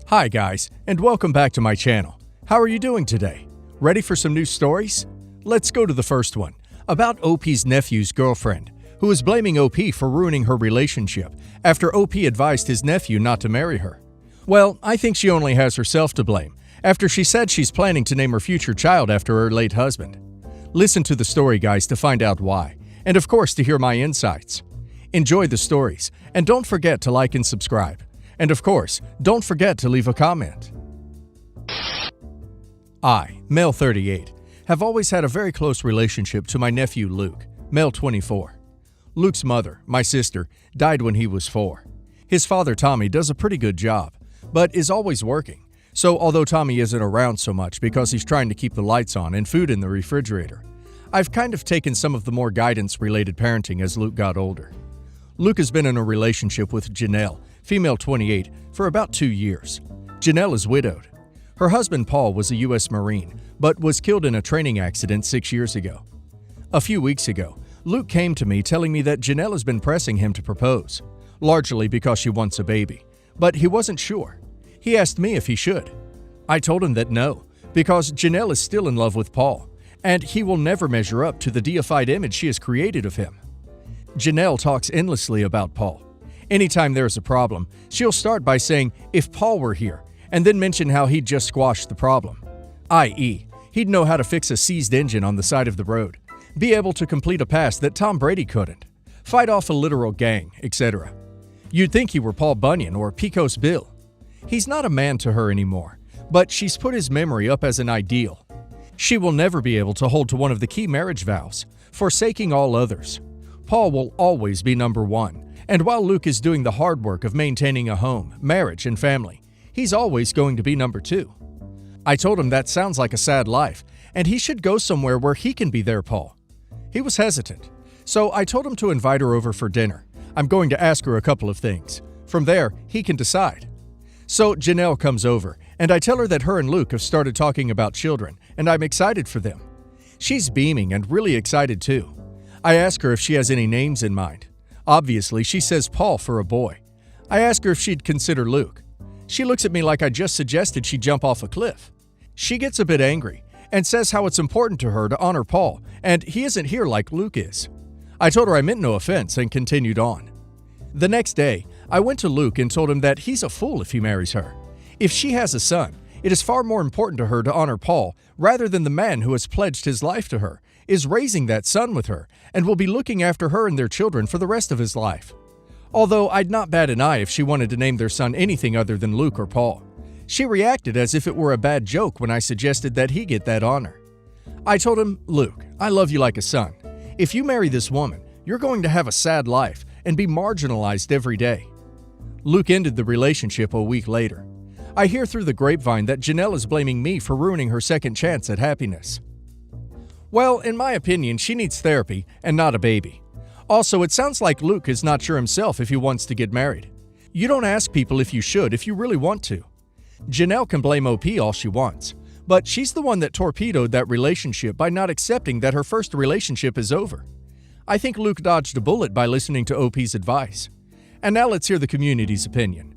Hi guys, and welcome back to my channel. How are you doing today? Ready for some new stories? Let's go to the first one, about OP's nephew's girlfriend, who is blaming OP for ruining her relationship after OP advised his nephew not to marry her. Well, I think she only has herself to blame, after she said she's planning to name her future child after her late husband. Listen to the story, guys, to find out why, and of course to hear my insights. Enjoy the stories, and don't forget to like and subscribe. And of course, don't forget to leave a comment. I, male 38, have always had a very close relationship to my nephew Luke, male 24. Luke's mother, my sister, died when he was 4. His father Tommy does a pretty good job, but is always working. So although Tommy isn't around so much because he's trying to keep the lights on and food in the refrigerator, I've kind of taken some of the more guidance-related parenting as Luke got older. Luke has been in a relationship with Janelle, female 28, for about 2 years. Janelle is widowed. Her husband Paul was a U.S. Marine, but was killed in a training accident 6 years ago. A few weeks ago, Luke came to me telling me that Janelle has been pressing him to propose, largely because she wants a baby, but he wasn't sure. He asked me if he should. I told him that no, because Janelle is still in love with Paul, and he will never measure up to the deified image she has created of him. Janelle talks endlessly about Paul. Anytime there's a problem, she'll start by saying, if Paul were here, and then mention how he'd just squashed the problem. I.e., he'd know how to fix a seized engine on the side of the road, be able to complete a pass that Tom Brady couldn't, fight off a literal gang, etc. You'd think he were Paul Bunyan or Pecos Bill. He's not a man to her anymore, but she's put his memory up as an ideal. She will never be able to hold to one of the key marriage vows, forsaking all others. Paul will always be number one, and while Luke is doing the hard work of maintaining a home, marriage, and family, he's always going to be number 2. I told him that sounds like a sad life, and he should go somewhere where he can be their Paul. He was hesitant, so I told him to invite her over for dinner. I'm going to ask her a couple of things. From there, he can decide. So Janelle comes over, and I tell her that her and Luke have started talking about children, and I'm excited for them. She's beaming and really excited too. I ask her if she has any names in mind. Obviously, she says Paul for a boy. I ask her if she'd consider Luke. She looks at me like I just suggested she jump off a cliff. She gets a bit angry and says how it's important to her to honor Paul, and he isn't here like Luke is. I told her I meant no offense and continued on. The next day, I went to Luke and told him that he's a fool if he marries her. If she has a son, it is far more important to her to honor Paul rather than the man who has pledged his life to her, is raising that son with her, and will be looking after her and their children for the rest of his life. Although I'd not bat an eye if she wanted to name their son anything other than Luke or Paul. She reacted as if it were a bad joke when I suggested that he get that honor. I told him, Luke, I love you like a son. If you marry this woman, you're going to have a sad life and be marginalized every day. Luke ended the relationship a week later. I hear through the grapevine that Janelle is blaming me for ruining her second chance at happiness. Well, in my opinion, she needs therapy and not a baby. Also, it sounds like Luke is not sure himself if he wants to get married. You don't ask people if you should if you really want to. Janelle can blame OP all she wants, but she's the one that torpedoed that relationship by not accepting that her first relationship is over. I think Luke dodged a bullet by listening to OP's advice. And now let's hear the community's opinion.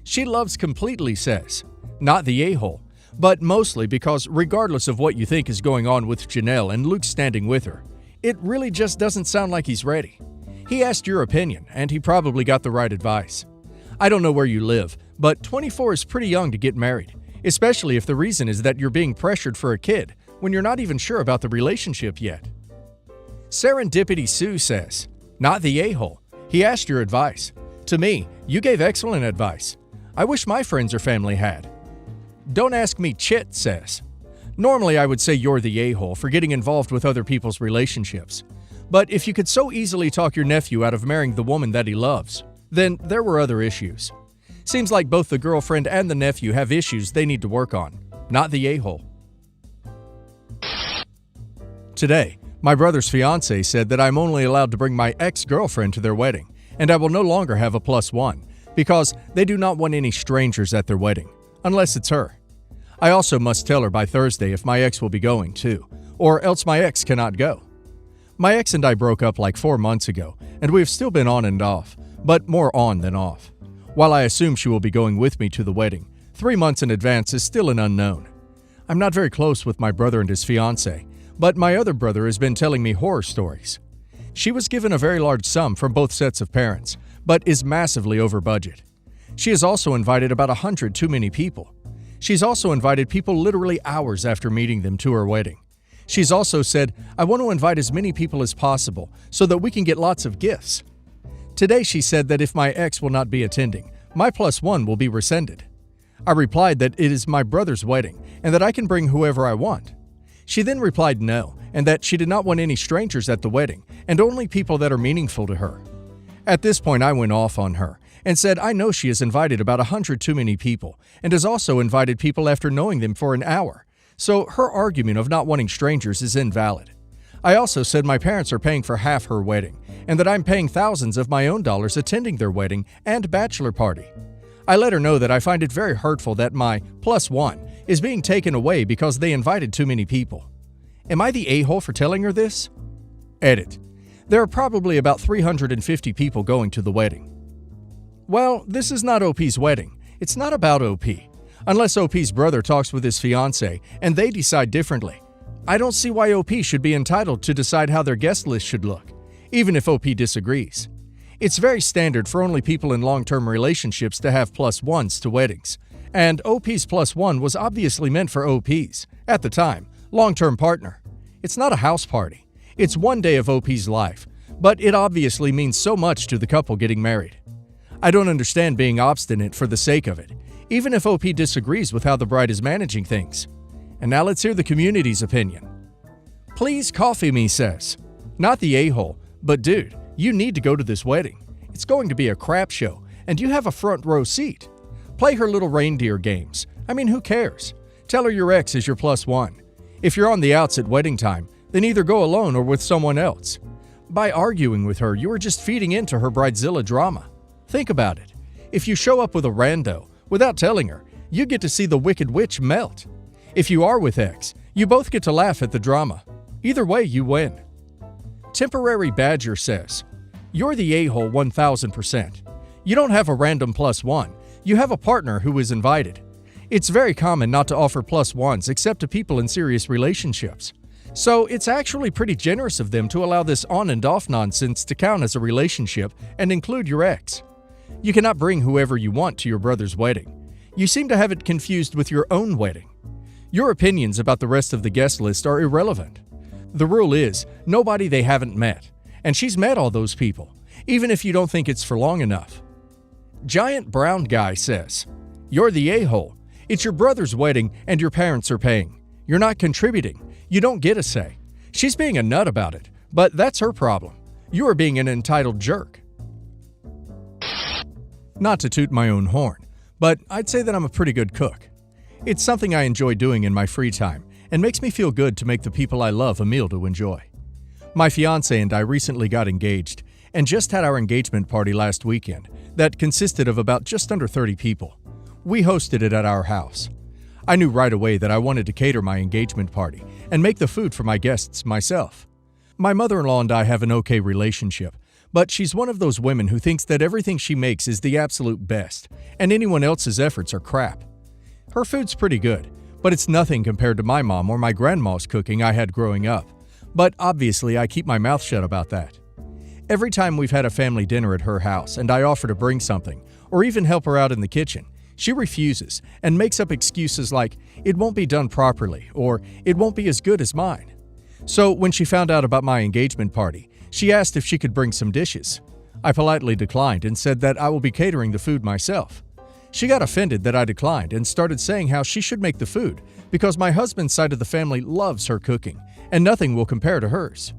She loves completely says, not the a-hole, but mostly because regardless of what you think is going on with Janelle and Luke standing with her, it really just doesn't sound like he's ready. He asked your opinion, and he probably got the right advice. I don't know where you live, but 24 is pretty young to get married, especially if the reason is that you're being pressured for a kid when you're not even sure about the relationship yet. Serendipity Sue says, not the a-hole. He asked your advice. To me, you gave excellent advice. I wish my friends or family had. Don't Ask Me Chit says, normally I would say you're the a-hole for getting involved with other people's relationships. But if you could so easily talk your nephew out of marrying the woman that he loves, then there were other issues. Seems like both the girlfriend and the nephew have issues they need to work on, not the a-hole. Today, my brother's fiancé said that I'm only allowed to bring my ex-girlfriend to their wedding, and I will no longer have a +1, because they do not want any strangers at their wedding, unless it's her. I also must tell her by Thursday if my ex will be going too, or else my ex cannot go. My ex and I broke up like 4 months ago, and we have still been on and off, but more on than off. While I assume she will be going with me to the wedding, 3 months in advance is still an unknown. I'm not very close with my brother and his fiancée, but my other brother has been telling me horror stories. She was given a very large sum from both sets of parents, but is massively over budget. She has also invited about 100 too many people. She's also invited people literally hours after meeting them to her wedding. She's also said, "I want to invite as many people as possible so that we can get lots of gifts." Today she said that if my ex will not be attending, my +1 will be rescinded. I replied that it is my brother's wedding and that I can bring whoever I want. She then replied no, and that she did not want any strangers at the wedding and only people that are meaningful to her. At this point I went off on her and said I know she has invited about 100 too many people and has also invited people after knowing them for an hour, so her argument of not wanting strangers is invalid. I also said my parents are paying for half her wedding and that I'm paying thousands of my own dollars attending their wedding and bachelor party. I let her know that I find it very hurtful that my +1 is being taken away because they invited too many people. Am I the a-hole for telling her this? Edit. There are probably about 350 people going to the wedding. Well, this is not OP's wedding. It's not about OP. Unless OP's brother talks with his fiancée and they decide differently. I don't see why OP should be entitled to decide how their guest list should look, even if OP disagrees. It's very standard for only people in long-term relationships to have +1s to weddings, and OP's +1 was obviously meant for OP's, at the time, long-term partner. It's not a house party. It's one day of OP's life, but it obviously means so much to the couple getting married. I don't understand being obstinate for the sake of it, even if OP disagrees with how the bride is managing things. And now let's hear the community's opinion. Please Coffee Me says, "Not the a-hole, but dude, you need to go to this wedding. It's going to be a crap show, and you have a front row seat. Play her little reindeer games. I mean, who cares? Tell her your ex is your +1. If you're on the outs at wedding time, then either go alone or with someone else. By arguing with her, you are just feeding into her bridezilla drama. Think about it. If you show up with a rando, without telling her, you get to see the Wicked Witch melt. If you are with ex, you both get to laugh at the drama. Either way, you win." Temporary Badger says, "You're the a-hole 1000%. You don't have a random +1. You have a partner who is invited. It's very common not to offer +1s except to people in serious relationships. So it's actually pretty generous of them to allow this on and off nonsense to count as a relationship and include your ex. You cannot bring whoever you want to your brother's wedding. You seem to have it confused with your own wedding. Your opinions about the rest of the guest list are irrelevant. The rule is, nobody they haven't met. And she's met all those people, even if you don't think it's for long enough." Giant Brown Guy says, "You're the a-hole. It's your brother's wedding and your parents are paying. You're not contributing. You don't get a say. She's being a nut about it, but that's her problem. You are being an entitled jerk." Not to toot my own horn, but I'd say that I'm a pretty good cook. It's something I enjoy doing in my free time and makes me feel good to make the people I love a meal to enjoy. My fiancé and I recently got engaged and just had our engagement party last weekend that consisted of about just under 30 people. We hosted it at our house. I knew right away that I wanted to cater my engagement party and make the food for my guests myself. My mother-in-law and I have an okay relationship, but she's one of those women who thinks that everything she makes is the absolute best, and anyone else's efforts are crap. Her food's pretty good, but it's nothing compared to my mom or my grandma's cooking I had growing up. But obviously I keep my mouth shut about that. Every time we've had a family dinner at her house and I offer to bring something, or even help her out in the kitchen, she refuses and makes up excuses like, "It won't be done properly," or "It won't be as good as mine." So when she found out about my engagement party, she asked if she could bring some dishes. I politely declined and said that I will be catering the food myself. She got offended that I declined and started saying how she should make the food because my husband's side of the family loves her cooking and nothing will compare to hers.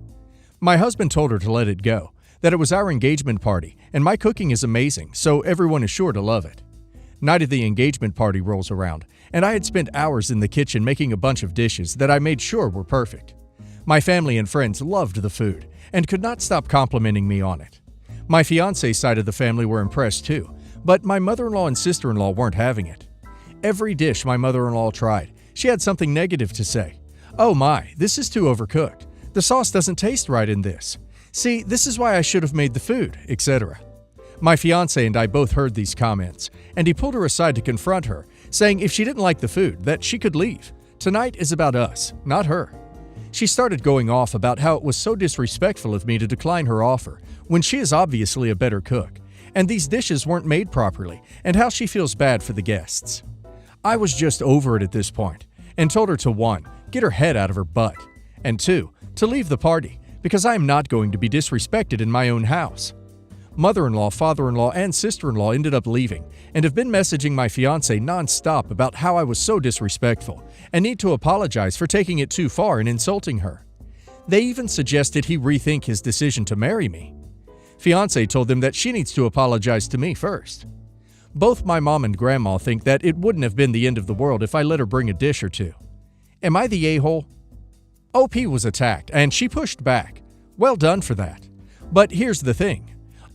My husband told her to let it go, that it was our engagement party and my cooking is amazing, so everyone is sure to love it. Night of the engagement party rolls around, and I had spent hours in the kitchen making a bunch of dishes that I made sure were perfect. My family and friends loved the food and could not stop complimenting me on it. My fiancé's side of the family were impressed too, but my mother-in-law and sister-in-law weren't having it. Every dish my mother-in-law tried, she had something negative to say. "Oh my, this is too overcooked. The sauce doesn't taste right in this. See, this is why I should have made the food," etc. My fiancé and I both heard these comments, and he pulled her aside to confront her, saying if she didn't like the food, that she could leave. Tonight is about us, not her. She started going off about how it was so disrespectful of me to decline her offer, when she is obviously a better cook, and these dishes weren't made properly, and how she feels bad for the guests. I was just over it at this point, and told her to 1, get her head out of her butt, and 2, to leave the party, because I am not going to be disrespected in my own house. Mother-in-law, father-in-law, and sister-in-law ended up leaving, and have been messaging my fiancé non-stop about how I was so disrespectful, and need to apologize for taking it too far and insulting her. They even suggested he rethink his decision to marry me. Fiancé told them that she needs to apologize to me first. Both my mom and grandma think that it wouldn't have been the end of the world if I let her bring a dish or two. Am I the a-hole? OP was attacked, and she pushed back. Well done for that. But here's the thing.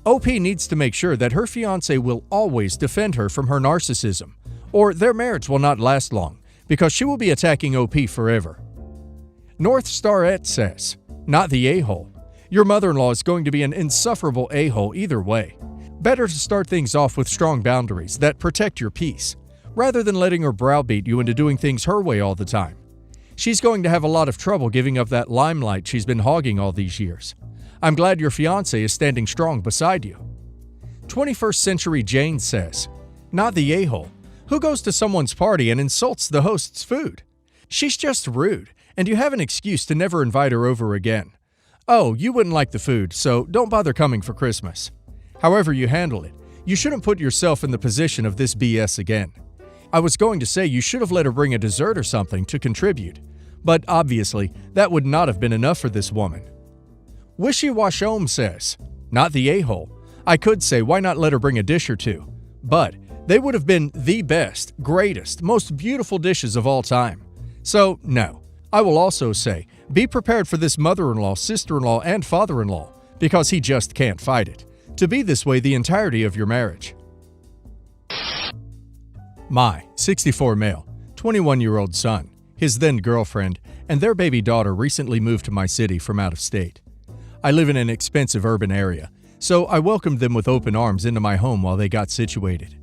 OP needs to make sure that her fiancé will always defend her from her narcissism, or their marriage will not last long, because she will be attacking OP forever. North Starette says, not the a-hole. Your mother-in-law is going to be an insufferable a-hole either way. Better to start things off with strong boundaries that protect your peace, rather than letting her browbeat you into doing things her way all the time. She's going to have a lot of trouble giving up that limelight she's been hogging all these years. I'm glad your fiancé is standing strong beside you. 21st Century Jane says, not the a-hole. Who goes to someone's party and insults the host's food? She's just rude, and you have an excuse to never invite her over again. Oh, you wouldn't like the food, so don't bother coming for Christmas. However you handle it, you shouldn't put yourself in the position of this BS again. I was going to say you should have let her bring a dessert or something to contribute, but obviously that would not have been enough for this woman. Wishy-Washome says, not the a-hole. I could say why not let her bring a dish or two, but they would have been the best, greatest, most beautiful dishes of all time. So, no. I will also say, be prepared for this mother-in-law, sister-in-law, and father-in-law, because he just can't fight it, to be this way the entirety of your marriage. My 64 male, 21-year-old son, his then girlfriend, and their baby daughter recently moved to my city from out of state. I live in an expensive urban area, so I welcomed them with open arms into my home while they got situated.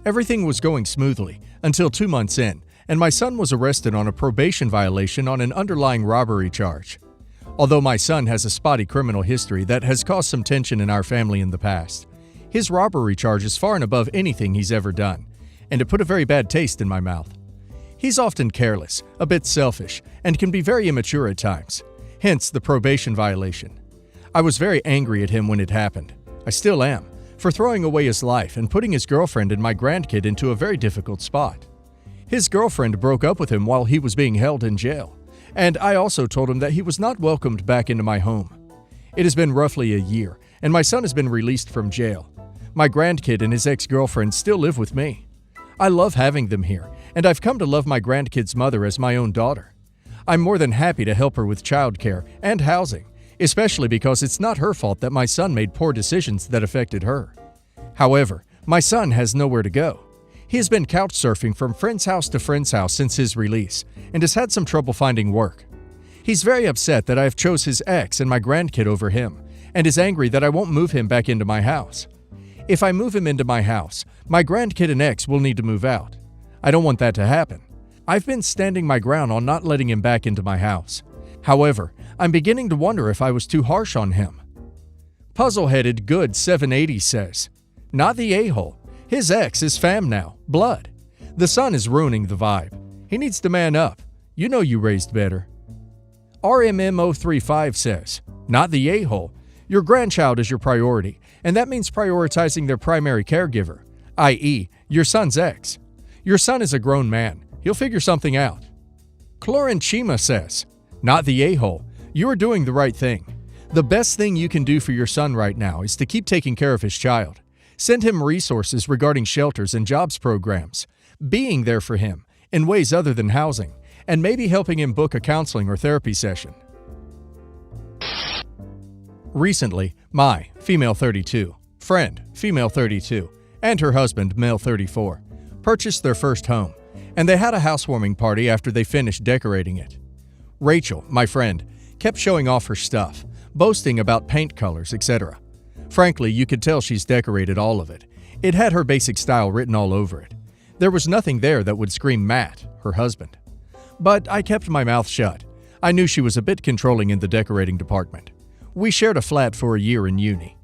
Everything was going smoothly until 2 months in, and my son was arrested on a probation violation on an underlying robbery charge. Although my son has a spotty criminal history that has caused some tension in our family in the past, his robbery charge is far and above anything he's ever done, and it put a very bad taste in my mouth. He's often careless, a bit selfish, and can be very immature at times, hence the probation violation. I was very angry at him when it happened. I still am, for throwing away his life and putting his girlfriend and my grandkid into a very difficult spot. His girlfriend broke up with him while he was being held in jail, and I also told him that he was not welcomed back into my home. It has been roughly a year, and my son has been released from jail. My grandkid and his ex-girlfriend still live with me. I love having them here, and I've come to love my grandkid's mother as my own daughter. I'm more than happy to help her with childcare and housing, especially because it's not her fault that my son made poor decisions that affected her. However, my son has nowhere to go. He has been couch surfing from friend's house to friend's house since his release and has had some trouble finding work. He's very upset that I have chose his ex and my grandkid over him and is angry that I won't move him back into my house. If I move him into my house, my grandkid and ex will need to move out. I don't want that to happen. I've been standing my ground on not letting him back into my house. However, I'm beginning to wonder if I was too harsh on him. Puzzle-headed Good 780 says, not the a-hole. His ex is fam now, blood. The son is ruining the vibe. He needs to man up. You know you raised better. RMMO35 says, not the a-hole. Your grandchild is your priority, and that means prioritizing their primary caregiver, i.e., your son's ex. Your son is a grown man. He'll figure something out. Chlorinchima says, not the a-hole. You are doing the right thing. The best thing you can do for your son right now is to keep taking care of his child. Send him resources regarding shelters and jobs programs, being there for him in ways other than housing, and maybe helping him book a counseling or therapy session. Recently, my female 32, friend, female 32, and her husband, male 34, purchased their first home, and they had a housewarming party after they finished decorating it. Rachel, my friend, kept showing off her stuff, boasting about paint colors, etc. Frankly, you could tell she's decorated all of it. It had her basic style written all over it. There was nothing there that would scream Matt, her husband. But I kept my mouth shut. I knew she was a bit controlling in the decorating department. We shared a flat for a year in uni.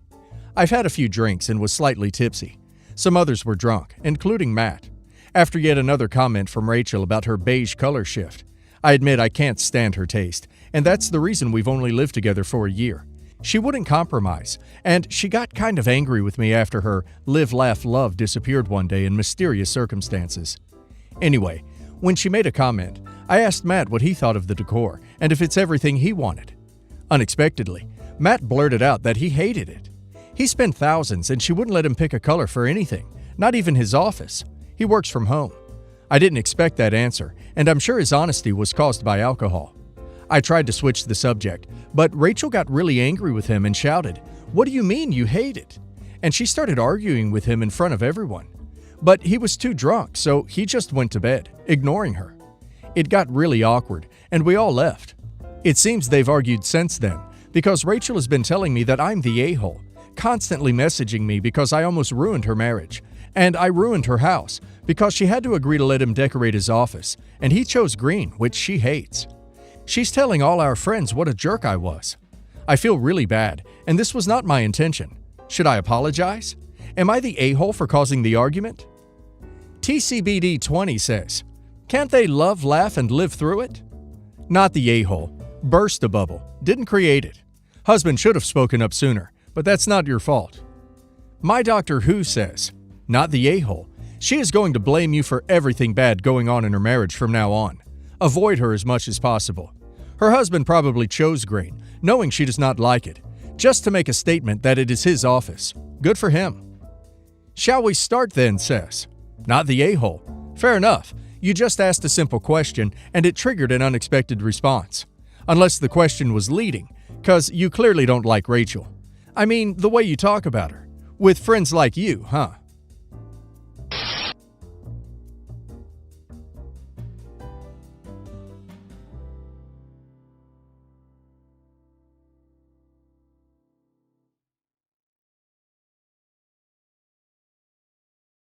I've had a few drinks and was slightly tipsy. Some others were drunk, including Matt. After yet another comment from Rachel about her beige color shift, I admit I can't stand her taste, and that's the reason we've only lived together for a year. She wouldn't compromise, and she got kind of angry with me after her live, laugh, love disappeared one day in mysterious circumstances. Anyway, when she made a comment, I asked Matt what he thought of the decor and if it's everything he wanted. Unexpectedly, Matt blurted out that he hated it. He spent thousands and she wouldn't let him pick a color for anything, not even his office. He works from home. I didn't expect that answer, and I'm sure his honesty was caused by alcohol. I tried to switch the subject, but Rachel got really angry with him and shouted, "What do you mean you hate it?" And she started arguing with him in front of everyone. But he was too drunk, so he just went to bed, ignoring her. It got really awkward, and we all left. It seems they've argued since then, because Rachel has been telling me that I'm the a-hole, constantly messaging me because I almost ruined her marriage, and I ruined her house because she had to agree to let him decorate his office, and he chose green, which she hates. She's telling all our friends what a jerk I was. I feel really bad, and this was not my intention. Should I apologize? Am I the a-hole for causing the argument? TCBD20 says, "Can't they love, laugh, and live through it?" Not the a-hole. Burst a bubble. Didn't create it. Husband should have spoken up sooner, but that's not your fault. My Doctor Who says, "Not the a-hole. She is going to blame you for everything bad going on in her marriage from now on. Avoid her as much as possible." Her husband probably chose green, knowing she does not like it, just to make a statement that it is his office. Good for him. Shall we start then says, "Not the a-hole." Fair enough. You just asked a simple question and it triggered an unexpected response. Unless the question was leading, cause you clearly don't like Rachel. I mean, the way you talk about her. With friends like you, huh?